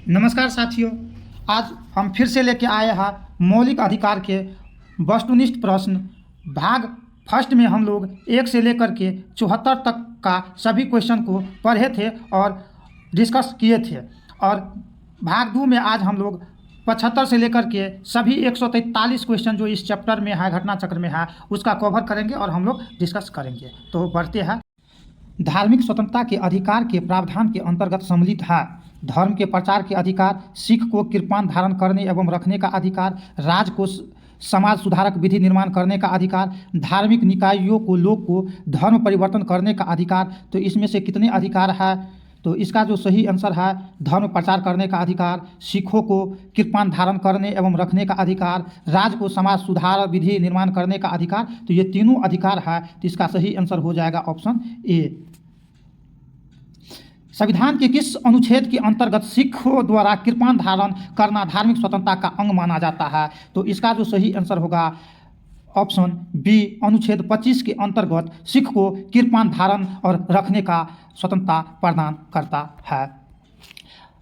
नमस्कार साथियों, आज हम फिर से लेके आए हैं मौलिक अधिकार के वस्तुनिष्ठ प्रश्न। भाग फर्स्ट में हम लोग 1 से लेकर के 74 तक का सभी क्वेश्चन को पढ़े थे और डिस्कस किए थे, और भाग 2 में आज हम लोग 75 से लेकर के सभी 143 क्वेश्चन जो इस चैप्टर में है, घटना चक्र में है, उसका कवर करेंगे और हम लोग डिस्कस करेंगे। तो बढ़ते हैं। धार्मिक स्वतंत्रता के अधिकार के प्रावधान के अंतर्गत सम्मिलित है धर्म के प्रचार के अधिकार, सिख को कृपाण धारण करने एवं रखने का अधिकार, राज को समाज सुधारक विधि निर्माण करने का अधिकार, धार्मिक निकायों को लोग को धर्म परिवर्तन करने का अधिकार। तो इसमें से कितने अधिकार है? तो इसका जो सही आंसर है, धर्म प्रचार करने का अधिकार, सिखों को कृपाण धारण करने एवं रखने का अधिकार, राज को समाज सुधार विधि निर्माण करने का अधिकार। तो ये तीनों अधिकार है, तो इसका सही आंसर हो जाएगा ऑप्शन ए। संविधान के किस अनुच्छेद के अंतर्गत सिखों द्वारा कृपाण धारण करना धार्मिक स्वतंत्रता का अंग माना जाता है? तो इसका जो सही आंसर होगा ऑप्शन बी, अनुच्छेद 25 के अंतर्गत सिख को कृपाण धारण और रखने का स्वतंत्रता प्रदान करता है।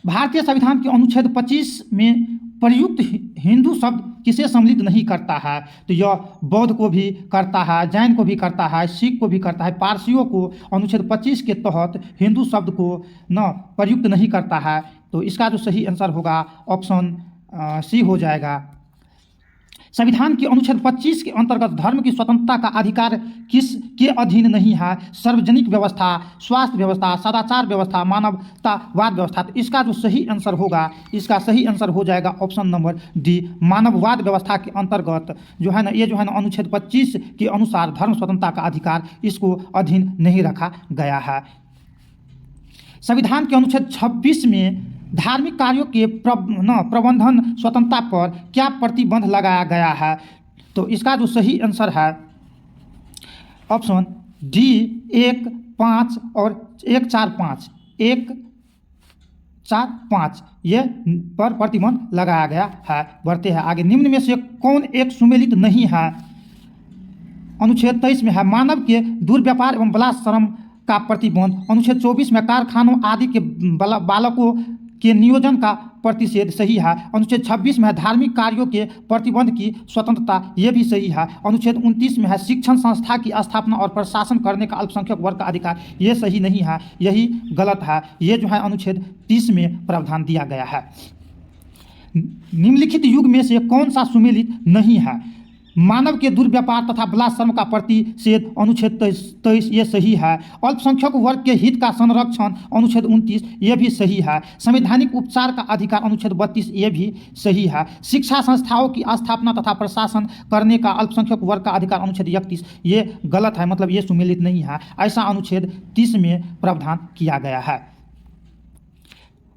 भारतीय संविधान के अनुच्छेद 25 में प्रयुक्त हिंदू शब्द किसे सम्मिलित नहीं करता है? तो यह बौद्ध को भी करता है, जैन को भी करता है, सिख को भी करता है, पारसियों को अनुच्छेद 25 के तहत हिंदू शब्द को न प्रयुक्त नहीं करता है। तो इसका जो सही आंसर होगा ऑप्शन सी हो जाएगा। संविधान के अनुच्छेद 25 के अंतर्गत धर्म की स्वतंत्रता का अधिकार किस के अधीन नहीं है? सार्वजनिक व्यवस्था, स्वास्थ्य व्यवस्था, सदाचार व्यवस्था, मानवतावाद व्यवस्था। तो इसका जो सही आंसर होगा, इसका सही आंसर हो जाएगा ऑप्शन नंबर डी, मानववाद व्यवस्था के अंतर्गत जो है ना, ये जो है ना अनुच्छेद 25 के अनुसार धर्म स्वतंत्रता का अधिकार इसको अधीन नहीं रखा गया है। संविधान के अनुच्छेद 26 में धार्मिक कार्यों के प्रबंधन स्वतंत्रता पर क्या प्रतिबंध लगाया गया है? तो इसका जो सही आंसर है ऑप्शन डी, 1, 5 और 1, 4, 5, 1, 4, 5 ये पर प्रतिबंध लगाया गया है। बढ़ते हैं आगे। निम्न में से कौन एक सुमेलित नहीं है? अनुच्छेद 23 में है मानव के दुर्व्यापार एवं बलात्श्रम का प्रतिबंध। अनुच्छेद 24 में कारखानों आदि के बालकों के नियोजन का प्रतिषेध, सही है। अनुच्छेद 26 में है धार्मिक कार्यों के प्रतिबंध की स्वतंत्रता, ये भी सही है। अनुच्छेद 29 में है शिक्षण संस्था की स्थापना और प्रशासन करने का अल्पसंख्यक वर्ग का अधिकार, ये सही नहीं है, यही गलत है। ये जो है अनुच्छेद 30 में प्रावधान दिया गया है। निम्नलिखित युग में से कौन सा सुमेलित नहीं है? मानव के दुर्व्यापार तथा बलात्श्रम का प्रतिषेध, अनुच्छेद 23 ये सही है। अल्पसंख्यक वर्ग के हित का संरक्षण, अनुच्छेद 29 ये भी सही है। संवैधानिक उपचार का अधिकार, अनुच्छेद 32 ये भी सही है। शिक्षा संस्थाओं की स्थापना तथा प्रशासन करने का अल्पसंख्यक वर्ग का अधिकार, अनुच्छेद 31 ये गलत है, मतलब ये सुमेलित नहीं है। ऐसा अनुच्छेद 30 में प्रावधान किया गया है।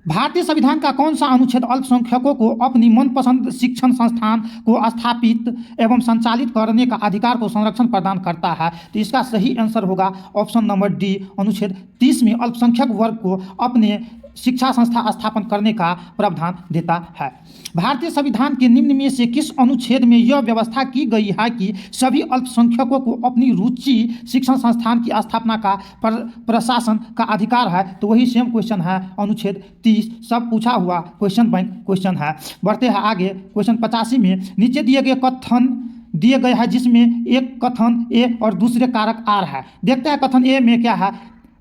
भारतीय संविधान का कौन सा अनुच्छेद अल्पसंख्यकों को अपनी मनपसंद शिक्षण संस्थान को स्थापित एवं संचालित करने का अधिकार को संरक्षण प्रदान करता है? तो इसका सही आंसर होगा ऑप्शन नंबर डी, अनुच्छेद 30 में अल्पसंख्यक वर्ग को अपने शिक्षा संस्था स्थापन करने का प्रावधान देता है। भारतीय संविधान के निम्न में से किस अनुच्छेद में यह व्यवस्था की गई है कि सभी अल्पसंख्यकों को अपनी रुचि शिक्षण संस्थान की स्थापना का प्रशासन का अधिकार है? तो वही सेम क्वेश्चन है, अनुच्छेद 30, सब पूछा हुआ क्वेश्चन बैंक क्वेश्चन है। बढ़ते हैं आगे। क्वेश्चन 85 में नीचे दिए गए कथन दिए गए हैं जिसमें एक कथन ए और दूसरे कारक आर है। देखते हैं कथन ए में क्या है।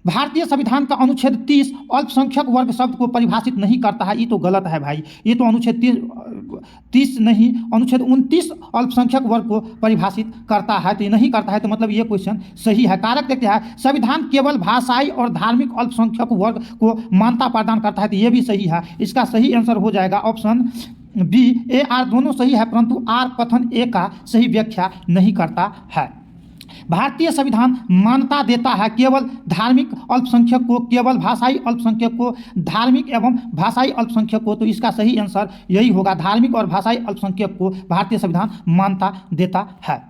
भारतीय संविधान का अनुच्छेद 30 अल्पसंख्यक वर्ग शब्द को परिभाषित नहीं करता है। ये तो गलत है भाई, ये तो अनुच्छेद 30 नहीं, अनुच्छेद 29 अल्पसंख्यक वर्ग को परिभाषित करता है, तो ये नहीं करता है, तो मतलब ये क्वेश्चन सही है। कारक देखते हैं, संविधान केवल भाषाई और धार्मिक अल्पसंख्यक वर्ग को मान्यता प्रदान करता है, तो ये भी सही है। इसका सही आंसर हो जाएगा ऑप्शन बी, ए आर दोनों सही है, परंतु आर कथन ए का सही व्याख्या नहीं करता है। भारतीय संविधान मान्यता देता है केवल धार्मिक अल्पसंख्यक को, केवल भाषाई अल्पसंख्यक को, धार्मिक एवं भाषाई अल्पसंख्यक को। तो इसका सही आंसर यही होगा, धार्मिक और भाषाई अल्पसंख्यक को भारतीय संविधान मान्यता देता है।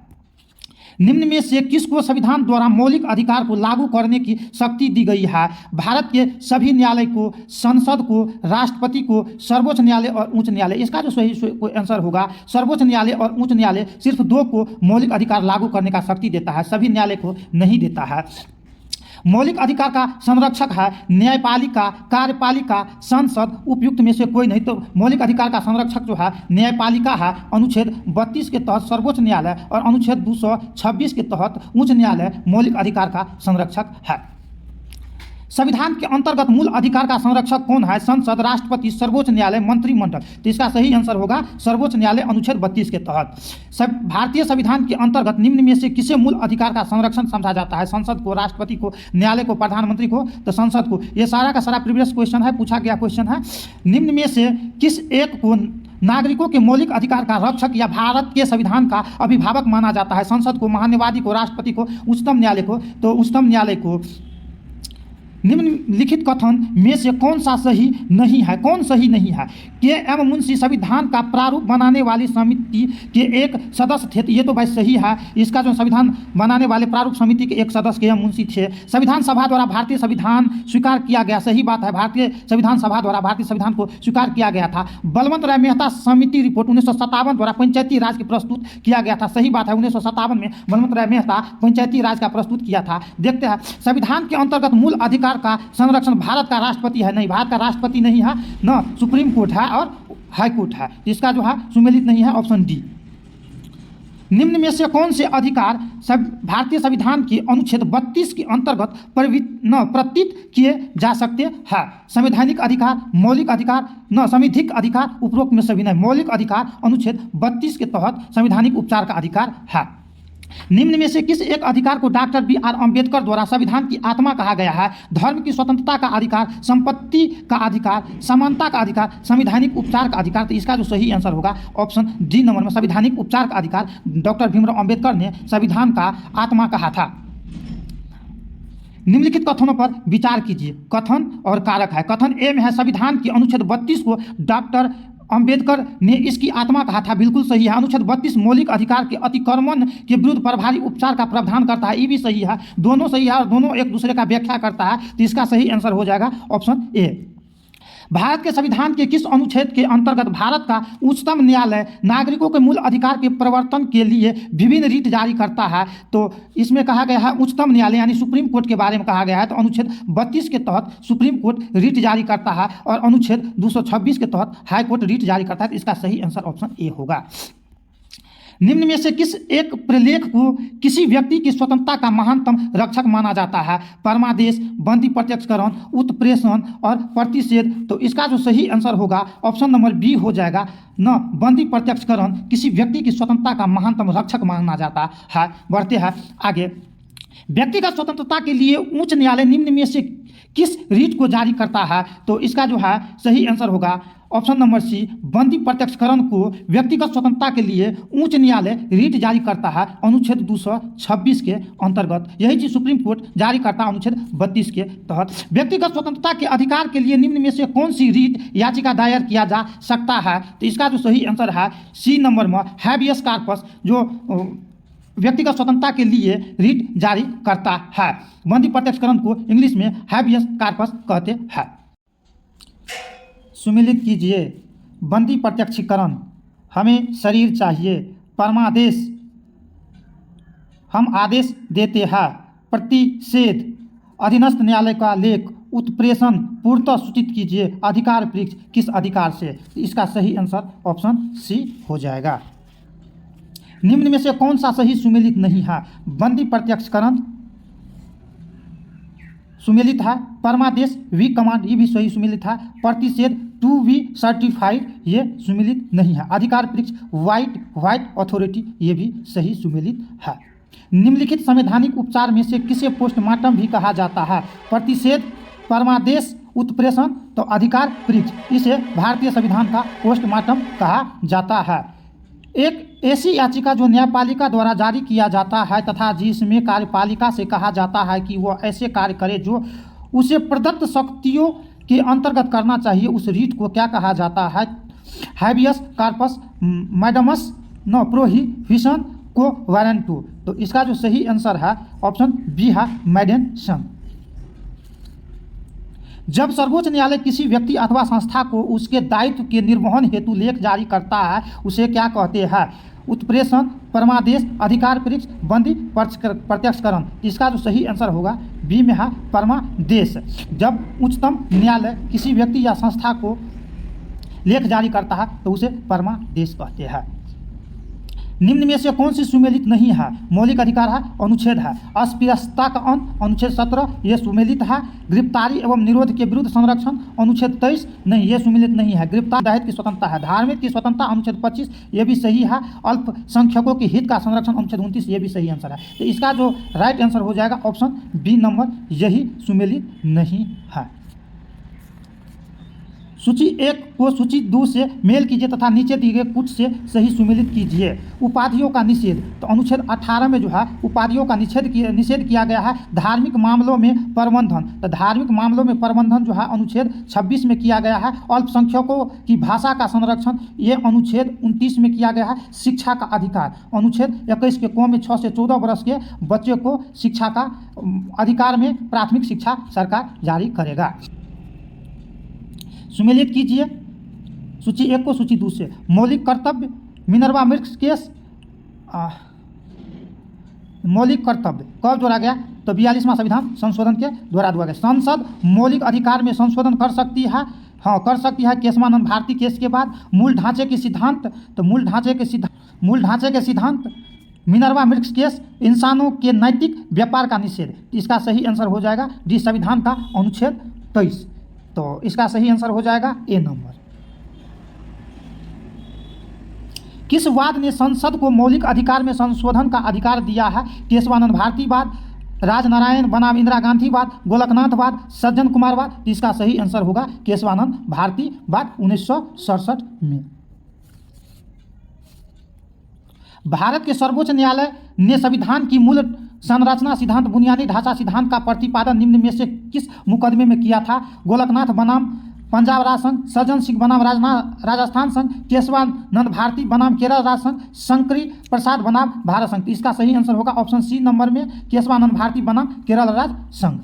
निम्न में से किसको संविधान द्वारा मौलिक अधिकार को लागू करने की शक्ति दी गई है? भारत के सभी न्यायालय को, संसद को, राष्ट्रपति को, सर्वोच्च न्यायालय और उच्च न्यायालय। इसका जो सही आंसर होगा, सर्वोच्च न्यायालय और उच्च न्यायालय सिर्फ 2 को मौलिक अधिकार लागू करने का शक्ति देता है, सभी न्यायालय को नहीं देता है। मौलिक अधिकार का संरक्षक है न्यायपालिका, कार्यपालिका, संसद, उपयुक्त में से कोई नहीं। तो मौलिक अधिकार का संरक्षक जो है न्यायपालिका है, अनुच्छेद 32 के तहत सर्वोच्च न्यायालय और अनुच्छेद 226 के तहत उच्च न्यायालय मौलिक अधिकार का संरक्षक है। संविधान के अंतर्गत मूल अधिकार का संरक्षक कौन है? संसद, राष्ट्रपति, सर्वोच्च न्यायालय, मंत्रिमंडल। तो इसका सही आंसर होगा सर्वोच्च न्यायालय अनुच्छेद 32 के तहत। भारतीय संविधान के अंतर्गत निम्न में से किसे मूल अधिकार का संरक्षण समझा जाता है? संसद को, राष्ट्रपति को, न्यायालय को, प्रधानमंत्री को? तो संसद को। ये सारा का सारा प्रीवियस क्वेश्चन है, पूछा गया क्वेश्चन है। निम्न में से किस एक को नागरिकों के मौलिक अधिकार का रक्षक या भारत के संविधान का अभिभावक माना जाता है? संसद को, महान्यायवादी को, राष्ट्रपति को, उच्चतम न्यायालय को? तो उच्चतम न्यायालय को। निम्नलिखित कथन में से कौन सा सही नहीं है? कौन सही नहीं है? के एम मुंशी संविधान का प्रारूप बनाने वाली समिति के एक सदस्य थे। ये तो भाई सही है। इसका जो संविधान बनाने वाले प्रारूप समिति के एक सदस्य के एम मुंशी थे। संविधान सभा द्वारा भारतीय संविधान स्वीकार किया गया। सही बात है, भारतीय संविधान सभा द्वारा भारतीय संविधान को स्वीकार किया गया था। बलवंत राय मेहता समिति रिपोर्ट 1957 द्वारा पंचायती राज के प्रस्तुत किया गया था। सही बात है, 1957 में बलवंत राय मेहता पंचायती राज का प्रस्तुत किया था। देखते हैं संविधान के अंतर्गत मूल अधिकार का संरक्षण भारत का राष्ट्रपति है। नहीं, भारत का राष्ट्रपति नहीं है, न सुप्रीम कोर्ट है और हाई कोर्ट है। इसका जो है सुमेलित नहीं है, ऑप्शन डी। निम्न में से कौन से अधिकार भारतीय संविधान के अनुच्छेद 32 के अंतर्गत प्रतीत किए जा सकते हैं? संवैधानिक अधिकार, मौलिक अधिकार, न संविधिक अधिकार, उपरोक्त में सभी नहीं। मौलिक अधिकार अनुच्छेद 32 के तहत संवैधानिक उपचार का अधिकार है। निम्न में से किस एक अधिकार को डॉक्टर बी.आर. अम्बेडकर द्वारा संविधान की आत्मा कहा गया है? धर्म की स्वतंत्रता का अधिकार, संपत्ति का अधिकार, समानता का अधिकार, संवैधानिक उपचार का अधिकार। तो इसका जो सही आंसर होगा ऑप्शन डी नंबर में, संवैधानिक उपचार का अधिकार डॉक्टर भीमराव अम्बेडकर ने संविधान का आत्मा कहा था। निम्नलिखित कथनों पर विचार कीजिए। कथन और कारक है। कथन ए में है संविधान के अनुच्छेद 32 को डॉक्टर अम्बेडकर ने इसकी आत्मा कहा था। बिल्कुल सही है। अनुच्छेद 32 मौलिक अधिकार के अतिक्रमण के विरुद्ध प्रभावी उपचार का प्रावधान करता है। ये भी सही है, दोनों सही है और दोनों एक दूसरे का व्याख्या करता है। तो इसका सही आंसर हो जाएगा ऑप्शन ए। भारत के संविधान के किस अनुच्छेद के अंतर्गत भारत का उच्चतम न्यायालय नागरिकों के मूल अधिकार के प्रवर्तन के लिए विभिन्न रीट जारी करता है? तो इसमें कहा गया है उच्चतम न्यायालय यानी सुप्रीम कोर्ट के बारे में कहा गया है। तो अनुच्छेद 32 के तहत सुप्रीम कोर्ट रीट जारी करता है और अनुच्छेद 226 के तहत हाई कोर्ट रीट जारी करता है। तो इसका सही आंसर ऑप्शन ए होगा। निम्न में से किस एक प्रलेख को किसी व्यक्ति की स्वतंत्रता का महानतम रक्षक माना जाता है? परमादेश, बंदी प्रत्यक्षकरण, उत्प्रेषण और प्रतिषेध। तो इसका जो सही आंसर होगा ऑप्शन नंबर बी हो जाएगा। न बंदी प्रत्यक्षकरण किसी व्यक्ति की स्वतंत्रता का महानतम रक्षक माना जाता है। बढ़ते हैं आगे। व्यक्तिगत स्वतंत्रता के लिए उच्च न्यायालय निम्न में से किस रीट को जारी करता है? तो इसका जो है सही आंसर होगा ऑप्शन नंबर सी, बंदी प्रत्यक्षकरण को व्यक्तिगत स्वतंत्रता के लिए उच्च न्यायालय रीट जारी करता है अनुच्छेद 226 के अंतर्गत। यही चीज सुप्रीम कोर्ट जारी करता है अनुच्छेद 32 के तहत। व्यक्तिगत स्वतंत्रता के अधिकार के लिए निम्न में से कौन सी रीट याचिका दायर किया जा सकता है? तो इसका जो सही आंसर है सी नंबर में, हैबियस कॉर्पस, जो व्यक्तिगत स्वतंत्रता के लिए रीट जारी करता है। बंदी प्रत्यक्षकरण को इंग्लिश में हैबियस कॉर्पस कहते हैं। सुमेलित कीजिए। बंदी प्रत्यक्षीकरण, हमें शरीर चाहिए। परमादेश, हम आदेश देते हैं। प्रतिषेध, अधीनस्थ न्यायालय का लेख। उत्प्रेषण, पूर्णतः सूचित कीजिए। अधिकार परीक्ष, किस अधिकार से? इसका सही आंसर ऑप्शन सी हो जाएगा। निम्न में से कौन सा सही सुमेलित नहीं है? बंदी प्रत्यक्षीकरण सुमेलित है। परमादेश, वी कमांड, ये भी सही सुमेलित है। प्रतिषेध, टू बी सर्टिफाइड, ये सुमेलित नहीं है। अधिकार परीक्ष, व्हाइट अथॉरिटी, ये भी सही सुमेलित है। निम्नलिखित संवैधानिक उपचार में से किसे पोस्टमार्टम भी कहा जाता है? प्रतिषेध, परमादेश, उत्प्रेषण, तो अधिकार परीक्ष, इसे भारतीय संविधान का पोस्टमार्टम कहा जाता है। एक ऐसी याचिका जो न्यायपालिका द्वारा जारी किया जाता है तथा जिसमें कार्यपालिका से कहा जाता है कि वह ऐसे कार्य करे जो उसे प्रदत्त शक्तियों के अंतर्गत करना चाहिए, उस रीट को क्या कहा जाता है? हैबियस कॉर्पस, मैडमस, नो प्रोहिबिशन को वारंटू। तो इसका जो सही आंसर है ऑप्शन बी है, मैडेनसन। जब सर्वोच्च न्यायालय किसी व्यक्ति अथवा संस्था को उसके दायित्व के निर्वहन हेतु लेख जारी करता है उसे क्या कहते हैं? उत्प्रेषण, परमादेश, अधिकार परीक्ष, बंदी प्रत्यक्षकरण। इसका जो सही आंसर होगा बी में है परमादेश। जब उच्चतम न्यायालय किसी व्यक्ति या संस्था को लेख जारी करता है तो उसे परमादेश कहते हैं। निम्न में से कौन सी सुमेलित नहीं है? मौलिक अधिकार है, अनुच्छेद है। अस्पृश्यता का अंत, अनुच्छेद 17, ये सुमेलित है। गिरफ्तारी एवं निरोध के विरुद्ध संरक्षण, अनुच्छेद 23, नहीं, ये सुमेलित नहीं है। गिरफ्तार दायित्व की स्वतंत्रता है। धार्मिक की स्वतंत्रता, अनुच्छेद 25, ये भी सही है। अल्पसंख्यकों के हित का संरक्षण, अनुच्छेद 29, ये भी सही आंसर है। तो इसका जो राइट आंसर हो जाएगा ऑप्शन बी नंबर, यही सुमेलित नहीं है। सूची 1 को सूची 2 से मेल कीजिए तथा नीचे दिए गए कुछ से सही सुमेलित कीजिए। उपाधियों का निषेध, तो अनुच्छेद 18 में जो है उपाधियों का निषेध किया गया है। धार्मिक मामलों में प्रबंधन, तो धार्मिक मामलों में प्रबंधन जो है अनुच्छेद 26 में किया गया है। अल्पसंख्यकों की भाषा का संरक्षण, ये अनुच्छेद 29 में किया गया है। शिक्षा का अधिकार, अनुच्छेद 21 के क में 6 से 14 वर्ष के बच्चे को शिक्षा का अधिकार में प्राथमिक शिक्षा सरकार जारी करेगा। सुमेलित कीजिए सूची 1 को सूची 2 से। मौलिक कर्तव्य, मिनर्वा मिल्स केस, मौलिक कर्तव्य कब जोड़ा गया? तो 42वां संविधान संशोधन के द्वारा जोड़ा गया। संसद मौलिक अधिकार में संशोधन कर सकती है, हाँ कर सकती है, केशवानंद भारती केस के बाद। मूल ढांचे के सिद्धांत, तो मूल ढांचे के सिद्धांत, मिनर्वा मिल्स केस, इंसानों के नैतिक व्यापार का निषेध। इसका सही आंसर हो जाएगा डी, संविधान का अनुच्छेद 23। तो इसका सही आंसर हो जाएगा ए नंबर। किस वाद ने संसद को मौलिक अधिकार में संशोधन का अधिकार दिया है? केशवानंद भारतीवाद, राजनारायण बनाम इंदिरा गांधीवाद, गोलकनाथवाद, सज्जन कुमारवाद। इसका सही आंसर होगा केशवानंद भारतीवाद 1967 में। भारत के सर्वोच्च न्यायालय ने संविधान की मूल संरचना सिद्धांत, बुनियादी ढांचा सिद्धांत का प्रतिपादन निम्न में से किस मुकदमे में किया था? गोलकनाथ बनाम पंजाब राज संघ, सज्जन सिंह बनाम राजस्थान संघ, केशवानंद भारती बनाम केरल राज संघ, शंकरी प्रसाद बनाम भारत संघ। इसका सही आंसर होगा ऑप्शन सी नंबर में, केशवानंद भारती बनाम केरल राज संघ।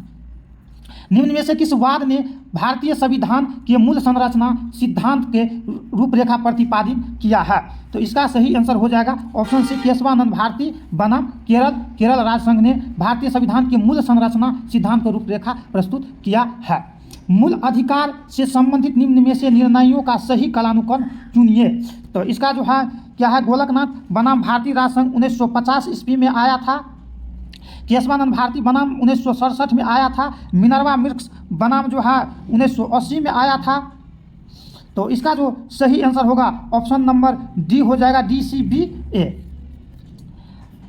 निम्न में से किस वाद ने भारतीय संविधान के मूल संरचना सिद्धांत के रूपरेखा प्रतिपादित किया है? तो इसका सही आंसर हो जाएगा ऑप्शन सी, केशवानंद भारती बनाम केरल राज संघ ने भारतीय संविधान के मूल संरचना सिद्धांत को रूपरेखा प्रस्तुत किया है। मूल अधिकार से संबंधित निम्न में से निर्णयों का सही कालानुक्रम चुनिए। तो इसका जो है क्या है? गोलकनाथ बनाम भारतीय राज संघ 1950 ईस्वी में आया था। केशवानंद भारती बनाम 1967 में आया था। मिनर्वा मिल्स बनाम जो है 1980 में आया था। तो इसका जो सही आंसर होगा ऑप्शन नंबर डी हो जाएगा, डी सी बी ए।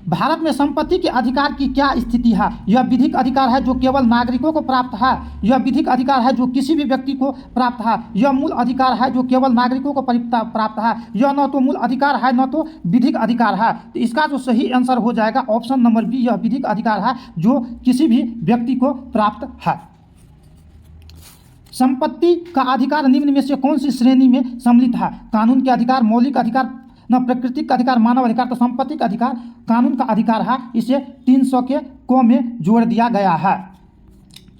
भारत में संपत्ति के अधिकार की क्या स्थिति है? यह विधिक अधिकार है जो केवल नागरिकों को प्राप्त है। यह विधिक अधिकार है जो किसी भी व्यक्ति को प्राप्त है। यह मूल अधिकार है जो केवल नागरिकों को प्राप्त है। यह न तो मूल अधिकार है न तो विधिक अधिकार है। तो इसका जो सही आंसर हो जाएगा ऑप्शन नंबर बी, यह विधिक अधिकार है जो किसी भी व्यक्ति को प्राप्त है। संपत्ति का अधिकार निम्न में से कौन सी श्रेणी में सम्मिलित है? कानून के अधिकार, मौलिक अधिकार, न प्राकृतिक अधिकार, मानव अधिकार। तो संपत्ति का अधिकार कानून का अधिकार है, इसे 300 के को में जोड़ दिया गया है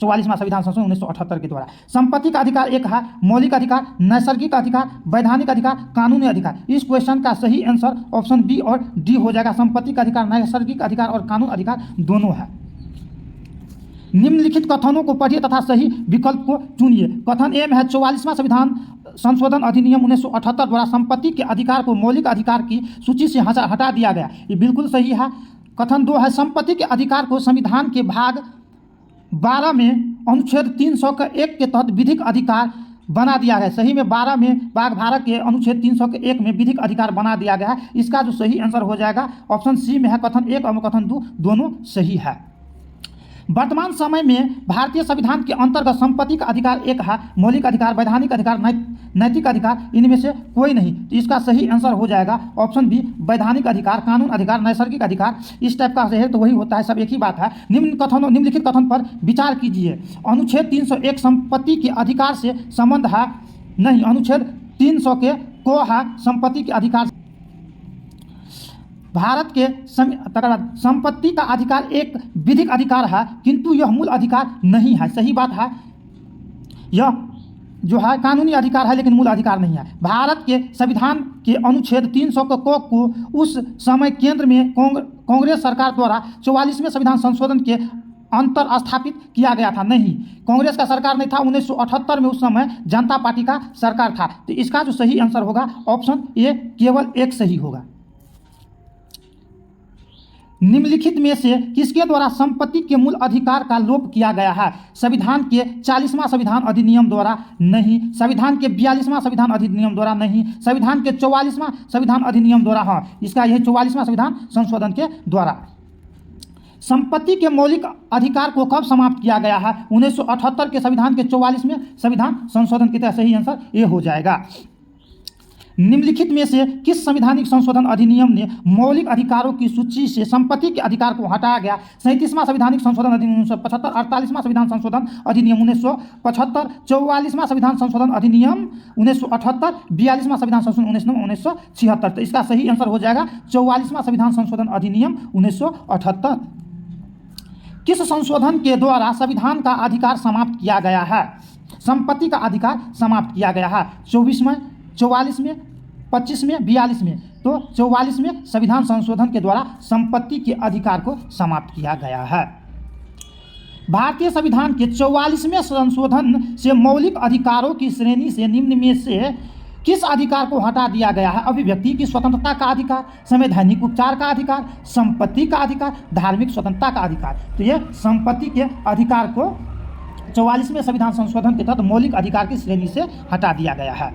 44वां संविधान संशोधन 1978 के द्वारा। संपत्ति का अधिकार एक है, मौलिक अधिकार, नैसर्गिक अधिकार, वैधानिक अधिकार, कानूनी अधिकार। इस क्वेश्चन का सही आंसर ऑप्शन बी और डी हो जाएगा। संपत्ति का अधिकार, नैसर्गिक अधिकार और कानून अधिकार दोनों है। निम्नलिखित कथनों को पढ़िए तथा सही विकल्प को चुनिए। कथन ए में है 44वां संविधान संशोधन अधिनियम 1978 द्वारा संपत्ति के अधिकार को मौलिक अधिकार की सूची से हटा दिया गया। ये बिल्कुल सही है। कथन 2 है संपत्ति के अधिकार को संविधान के भाग 12 में अनुच्छेद 301 के तहत विधिक अधिकार बना दिया गया। सही में 12 में भाग 12 के अनुच्छेद 301 में विधिक अधिकार बना दिया गया है। इसका जो सही आंसर हो जाएगा ऑप्शन सी में है। कथन 1 और कथन 2 दोनों सही है। वर्तमान समय में भारतीय संविधान के अंतर्गत संपत्ति का अधिकार एक है, मौलिक अधिकार, वैधानिक अधिकार, नैतिक अधिकार, इनमें से कोई नहीं। तो इसका सही आंसर हो जाएगा ऑप्शन बी, वैधानिक अधिकार, कानून अधिकार, नैसर्गिक अधिकार। इस टाइप का है तो वही होता है, सब एक ही बात है। निम्नलिखित कथन पर विचार कीजिए। अनुच्छेद 301 संपत्ति के अधिकार से संबंध है नहीं। अनुच्छेद 300 के को है संपत्ति के अधिकार। भारत के संपत्ति का अधिकार एक विधिक अधिकार है किंतु यह मूल अधिकार नहीं है। सही बात है। यह जो है कानूनी अधिकार है लेकिन मूल अधिकार नहीं है। भारत के संविधान के अनुच्छेद 300 को उस समय केंद्र में कांग्रेस सरकार द्वारा 44वें संविधान संशोधन के अंतर स्थापित किया गया था? नहीं, कांग्रेस का सरकार नहीं था। 1978 में उस समय जनता पार्टी का सरकार था। तो इसका जो सही आंसर होगा ऑप्शन ए, केवल एक सही होगा। निम्नलिखित में से किसके द्वारा संपत्ति के मूल अधिकार का लोप किया गया है? संविधान के 40वां संविधान अधिनियम द्वारा नहीं, संविधान के 42वां संविधान अधिनियम द्वारा नहीं, संविधान के 44वां संविधान अधिनियम द्वारा, हाँ इसका यही 44वां संविधान संशोधन के द्वारा। संपत्ति के मौलिक अधिकार को कब समाप्त किया गया है? 1978 के संविधान के 44वें संविधान संशोधन के तहत सही आंसर ये हो जाएगा। निम्नलिखित में से किस संवैधानिक संशोधन अधिनियम ने मौलिक अधिकारों की सूची से संपत्ति के अधिकार को हटाया गया? 37वां संवैधानिक संशोधन अधिनियम 1975, 48वां संविधान संशोधन अधिनियम 1975, 44वां संविधान संशोधन अधिनियम 1978, 42वां संविधान संशोधन 1976। तो इसका सही आंसर हो जाएगा 44वां संविधान संशोधन अधिनियम 1978। किस संशोधन के द्वारा संविधान का अधिकार समाप्त किया गया है? संपत्ति का अधिकार समाप्त किया गया है 24वें, 44वें, 25वें, 42वें। तो 44वें संविधान संशोधन के द्वारा संपत्ति के अधिकार को समाप्त किया गया है। भारतीय संविधान के 44वें संशोधन से मौलिक अधिकारों की श्रेणी से निम्न में से किस अधिकार को हटा दिया गया है? अभिव्यक्ति की स्वतंत्रता का अधिकार, संवैधानिक उपचार का अधिकार, संपत्ति का अधिकार, धार्मिक स्वतंत्रता का अधिकार। तो ये संपत्ति के अधिकार को 44वें संविधान संशोधन के तहत मौलिक अधिकार की श्रेणी से हटा दिया गया है।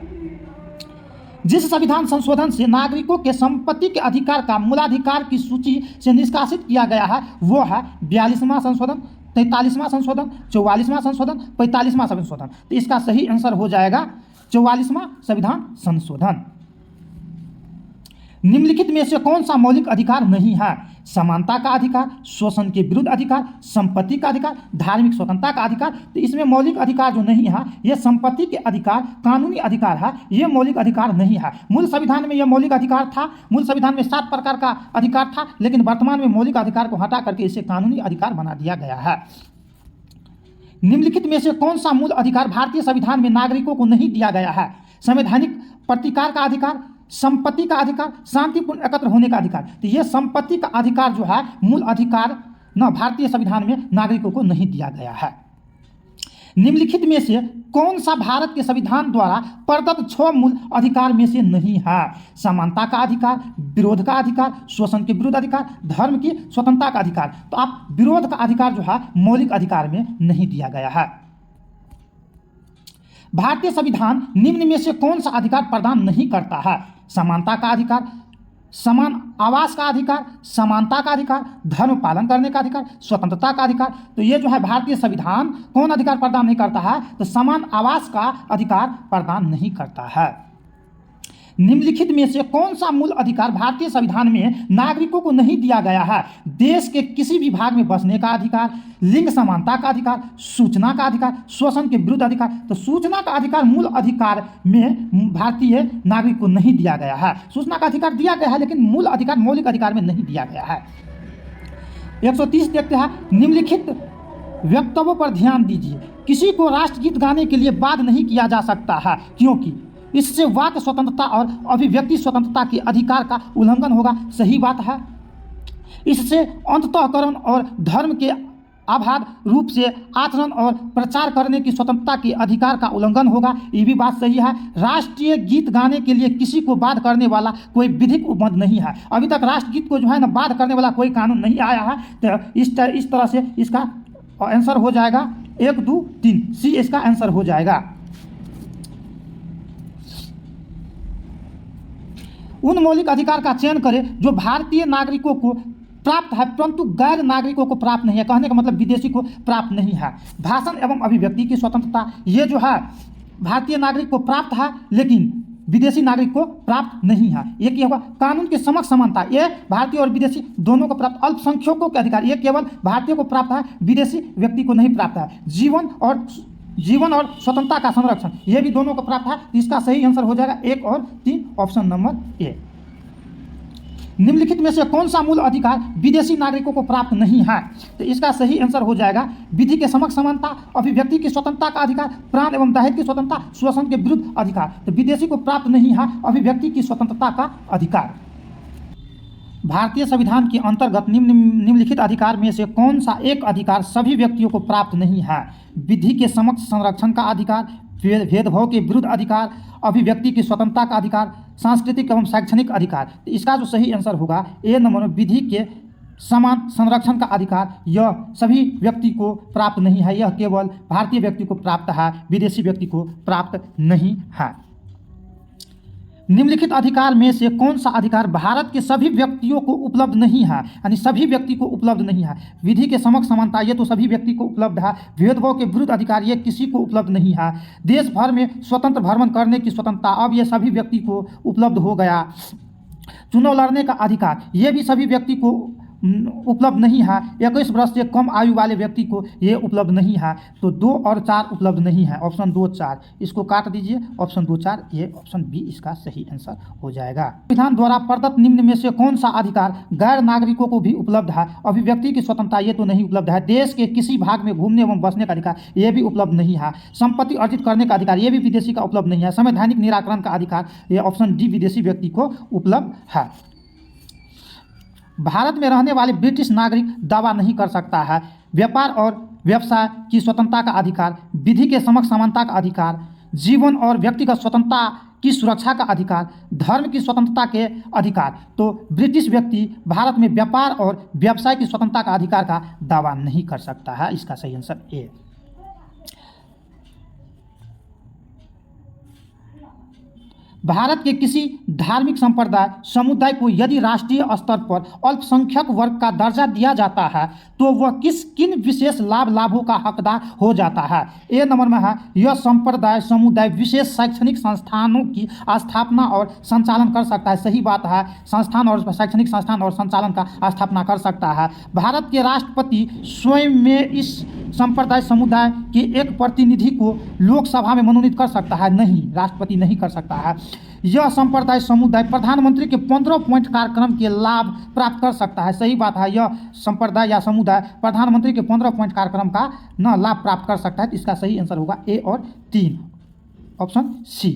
जिस संविधान संशोधन से नागरिकों के संपत्ति के अधिकार का मूलाधिकार की सूची से निष्कासित किया गया है वो है 42वां संशोधन, 43वां संशोधन, 44वां संशोधन, 45वां संशोधन। तो इसका सही आंसर हो जाएगा 44वां संविधान संशोधन। निम्नलिखित में से कौन सा मौलिक अधिकार नहीं है? समानता का अधिकार, शोषण के विरुद्ध अधिकार, संपत्ति का अधिकार, धार्मिक स्वतंत्रता का अधिकार। तो इसमें मौलिक अधिकार जो नहीं है यह संपत्ति के अधिकार कानूनी अधिकार है, यह मौलिक अधिकार नहीं है। मूल संविधान में यह मौलिक अधिकार था। मूल संविधान में 7 प्रकार का अधिकार था, लेकिन वर्तमान में मौलिक अधिकार को हटा करके इसे कानूनी अधिकार बना दिया गया है। निम्नलिखित में से कौन सा मूल अधिकार भारतीय संविधान में नागरिकों को नहीं दिया गया है? संवैधानिक प्रतिकार का अधिकार, संपत्ति का अधिकार, शांतिपूर्ण एकत्र होने का अधिकार। तो ये संपत्ति का अधिकार जो है मूल अधिकार न भारतीय संविधान में नागरिकों को नहीं दिया गया है। निम्नलिखित में से कौन सा भारत के संविधान द्वारा प्रदत्त 6 मूल अधिकार में से नहीं है? समानता का अधिकार, विरोध का अधिकार, शोषण के विरुद्ध अधिकार, धर्म की स्वतंत्रता का अधिकार। तो आप विरोध का अधिकार जो है मौलिक अधिकार में नहीं दिया गया है। भारतीय संविधान निम्न में से कौन सा अधिकार प्रदान नहीं करता है? समानता का अधिकार, समान आवास का अधिकार, समानता का अधिकार, धर्म पालन करने का अधिकार, स्वतंत्रता का अधिकार। तो ये जो है भारतीय संविधान कौन अधिकार प्रदान नहीं करता है? तो समान आवास का अधिकार प्रदान नहीं करता है। निम्नलिखित में से कौन सा मूल अधिकार भारतीय संविधान में नागरिकों को नहीं दिया गया है? देश के किसी भी भाग में बसने का अधिकार, लिंग समानता का अधिकार, सूचना का अधिकार, शोषण के विरुद्ध अधिकार। तो सूचना का अधिकार मूल अधिकार में भारतीय नागरिक को नहीं दिया गया है। सूचना का अधिकार दिया गया है लेकिन मूल अधिकार मौलिक अधिकार में नहीं दिया गया है। 130 देखते हैं। निम्नलिखित वक्तव्यों पर ध्यान दीजिए। किसी को राष्ट्रगीत गाने के लिए बाध्य नहीं किया जा सकता है क्योंकि इससे वाक स्वतंत्रता और अभिव्यक्ति स्वतंत्रता के अधिकार का उल्लंघन होगा। सही बात है। इससे अंतःकरण और धर्म के अबाध रूप से आचरण और प्रचार करने की स्वतंत्रता के अधिकार का उल्लंघन होगा। ये भी बात सही है। राष्ट्रीय गीत गाने के लिए किसी को बाध्य करने वाला कोई विधिक उपबंध नहीं है। अभी तक राष्ट्रगीत को जो है ना बाध्य करने वाला कोई कानून नहीं आया है। तो इस तरह से इसका आंसर हो जाएगा 1, 2, 3 सी इसका आंसर हो जाएगा। उन मौलिक अधिकार का चयन करें जो भारतीय नागरिकों को प्राप्त है परंतु गैर नागरिकों को प्राप्त नहीं है। कहने का मतलब विदेशी को प्राप्त नहीं है। भाषण एवं अभिव्यक्ति की स्वतंत्रता ये जो है भारतीय नागरिक को प्राप्त है लेकिन विदेशी नागरिक को प्राप्त नहीं है। ये क्या होगा? कानून के समक्ष समानता ये भारतीय और विदेशी दोनों को प्राप्त। अल्पसंख्यकों के अधिकार ये केवल भारतीय को प्राप्त है, विदेशी व्यक्ति को नहीं प्राप्त है। जीवन और स्वतंत्रता का संरक्षण ये भी दोनों को प्राप्त है। इसका सही आंसर हो जाएगा 1 और 3 ऑप्शन नंबर ए। निम्नलिखित में से कौन सा मूल अधिकार विदेशी नागरिकों को प्राप्त नहीं है? तो इसका सही आंसर हो जाएगा विधि के समक्ष समानता, अभिव्यक्ति की स्वतंत्रता का अधिकार, प्राण एवं दहेज की स्वतंत्रता, शोषण के विरुद्ध अधिकार। तो विदेशी को प्राप्त नहीं है अभिव्यक्ति की स्वतंत्रता का अधिकार। भारतीय संविधान के अंतर्गत निम्नलिखित अधिकार में से कौन सा एक अधिकार सभी व्यक्तियों को प्राप्त नहीं है? विधि के समक्ष संरक्षण का अधिकार, भेदभाव के विरुद्ध अधिकार, अभिव्यक्ति की स्वतंत्रता का अधिकार, सांस्कृतिक एवं शैक्षणिक अधिकार। इसका जो सही आंसर होगा ए नंबर में विधि के समान संरक्षण का अधिकार। यह सभी व्यक्ति को प्राप्त नहीं है, यह केवल भारतीय व्यक्ति को प्राप्त है, विदेशी व्यक्ति को प्राप्त नहीं है। निम्नलिखित अधिकार में से कौन सा अधिकार भारत के सभी व्यक्तियों को उपलब्ध नहीं है? यानी सभी व्यक्ति को उपलब्ध नहीं है। विधि के समक्ष समानता ये तो सभी व्यक्ति को उपलब्ध है। भेदभाव के विरुद्ध अधिकार ये किसी को उपलब्ध नहीं है। देश भर में स्वतंत्र भ्रमण करने की स्वतंत्रता अब ये सभी व्यक्ति को उपलब्ध हो गया। चुनाव लड़ने का अधिकार ये भी सभी व्यक्ति को उपलब्ध नहीं है। 21 वर्ष से कम आयु वाले व्यक्ति को ये उपलब्ध नहीं है। तो 2 और 4 उपलब्ध नहीं है। ऑप्शन 2 4 इसको काट दीजिए। ऑप्शन 2 4 ये ऑप्शन बी इसका सही आंसर हो जाएगा। संविधान द्वारा प्रदत्त निम्न में से कौन सा अधिकार गैर नागरिकों को भी उपलब्ध है? अभिव्यक्ति की स्वतंत्रता ये तो नहीं उपलब्ध है। देश के किसी भाग में घूमने एवं बसने का अधिकार ये भी उपलब्ध नहीं है। संपत्ति अर्जित करने का अधिकार ये भी विदेशी का उपलब्ध नहीं है। संवैधानिक निराकरण का अधिकार ये ऑप्शन डी विदेशी व्यक्ति को उपलब्ध है। भारत में रहने वाले ब्रिटिश नागरिक दावा नहीं कर सकता है। व्यापार और व्यवसाय की स्वतंत्रता का अधिकार, विधि के समक्ष समानता का अधिकार, जीवन और व्यक्तिगत स्वतंत्रता की सुरक्षा का अधिकार, धर्म की स्वतंत्रता के अधिकार। तो ब्रिटिश व्यक्ति भारत में व्यापार और व्यवसाय की स्वतंत्रता का अधिकार का दावा नहीं कर सकता है। इसका सही आंसर ए। भारत के किसी धार्मिक संप्रदाय समुदाय को यदि राष्ट्रीय स्तर पर अल्पसंख्यक वर्ग का दर्जा दिया जाता है तो वह किन विशेष लाभों का हकदार हो जाता है? ए नंबर में है यह संप्रदाय समुदाय विशेष शैक्षणिक संस्थानों की स्थापना और संचालन कर सकता है। सही बात है, संस्थान और शैक्षणिक संस्थान और संचालन का स्थापना कर सकता है। भारत के राष्ट्रपति स्वयं में इस संप्रदाय समुदाय के एक प्रतिनिधि को लोकसभा में मनोनीत कर सकता है? नहीं, राष्ट्रपति नहीं कर सकता है। यह संप्रदाय समुदाय प्रधानमंत्री के 15 पॉइंट कार्यक्रम के लाभ प्राप्त कर सकता है। सही बात है, यह संप्रदाय या समुदाय प्रधानमंत्री के 15 पॉइंट कार्यक्रम का लाभ प्राप्त कर सकता है। इसका सही आंसर होगा ए और 3 ऑप्शन सी।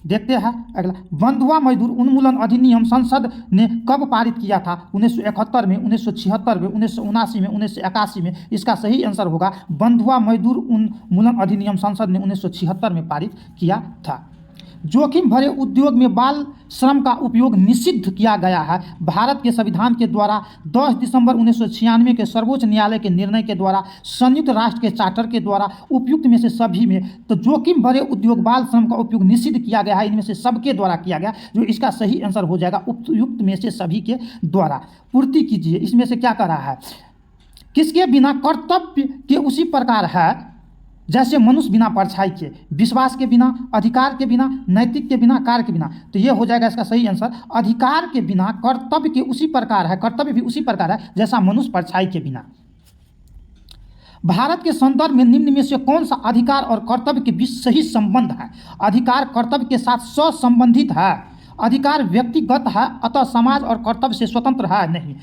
देखते हैं अगला। बंधुआ मजदूर उन्मूलन अधिनियम संसद ने कब पारित किया था? 1971 में, 1976 में, 1979 में, 1981 में। इसका सही आंसर होगा बंधुआ मजदूर उन्मूलन अधिनियम संसद ने 1976 में पारित किया था। जोखिम भरे उद्योग में बाल श्रम का उपयोग निषिद्ध किया गया है। भारत के संविधान के द्वारा 10 दिसंबर 1996 के सर्वोच्च न्यायालय के निर्णय के द्वारा, संयुक्त राष्ट्र के चार्टर के द्वारा उपयुक्त में से सभी में। तो जोखिम भरे उद्योग बाल श्रम का उपयोग निषिद्ध किया गया है, इनमें से सबके द्वारा किया गया, जो इसका सही आंसर हो जाएगा उपयुक्त में से सभी के द्वारा। पूर्ति कीजिए, इसमें से क्या कर रहा है? किसके बिना कर्तव्य के उसी प्रकार है जैसे मनुष्य बिना परछाई के, विश्वास के बिना, अधिकार के बिना, नैतिक के बिना, कार्य के बिना। तो ये हो जाएगा इसका सही आंसर। अधिकार के बिना कर्तव्य के उसी प्रकार है, कर्तव्य भी उसी प्रकार है जैसा मनुष्य परछाई के बिना। भारत के संदर्भ में निम्न में से कौन सा अधिकार और कर्तव्य के बीच सही संबंध है? अधिकार कर्तव्य के साथ संबंधित है। अधिकार व्यक्तिगत है, अतः समाज और कर्तव्य से स्वतंत्र है नहीं।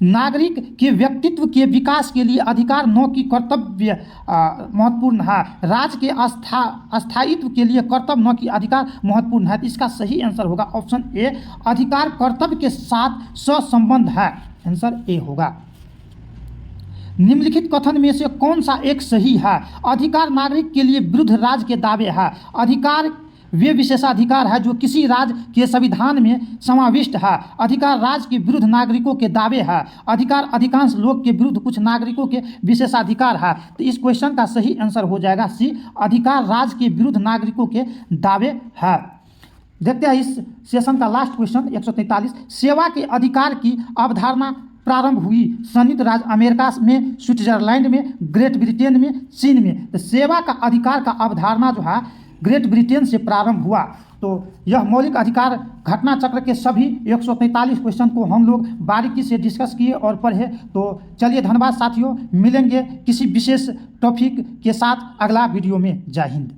नागरिक के व्यक्तित्व के विकास के लिए अधिकार न कि कर्तव्य महत्वपूर्ण है। राज्य के स्थायित्व के लिए कर्तव्य न कि अधिकार महत्वपूर्ण है। तो इसका सही आंसर होगा ऑप्शन ए, अधिकार कर्तव्य के साथ संबंध है। आंसर ए होगा। निम्नलिखित कथन में से कौन सा एक सही है? अधिकार नागरिक के लिए विरुद्ध राज्य के दावे है। अधिकार वे विशेषाधिकार है जो किसी राज्य के संविधान में समाविष्ट है। अधिकार राज्य के विरुद्ध नागरिकों के दावे है। अधिकार अधिकांश लोग के विरुद्ध कुछ नागरिकों के विशेषाधिकार है। तो इस क्वेश्चन का सही आंसर हो जाएगा सी, अधिकार राज्य के विरुद्ध नागरिकों के दावे है। देखते हैं इस सेशन का लास्ट क्वेश्चन 143। सेवा के अधिकार की अवधारणा प्रारंभ हुई संयुक्त राज्य अमेरिका में, स्विट्जरलैंड में, ग्रेट ब्रिटेन में, चीन में। तो सेवा का अधिकार का अवधारणा जो है ग्रेट ब्रिटेन से प्रारंभ हुआ। तो यह मौलिक अधिकार घटना चक्र के सभी 143 क्वेश्चन को हम लोग बारीकी से डिस्कस किए और पढ़े। तो चलिए धन्यवाद साथियों, मिलेंगे किसी विशेष टॉपिक के साथ अगला वीडियो में। जय हिंद।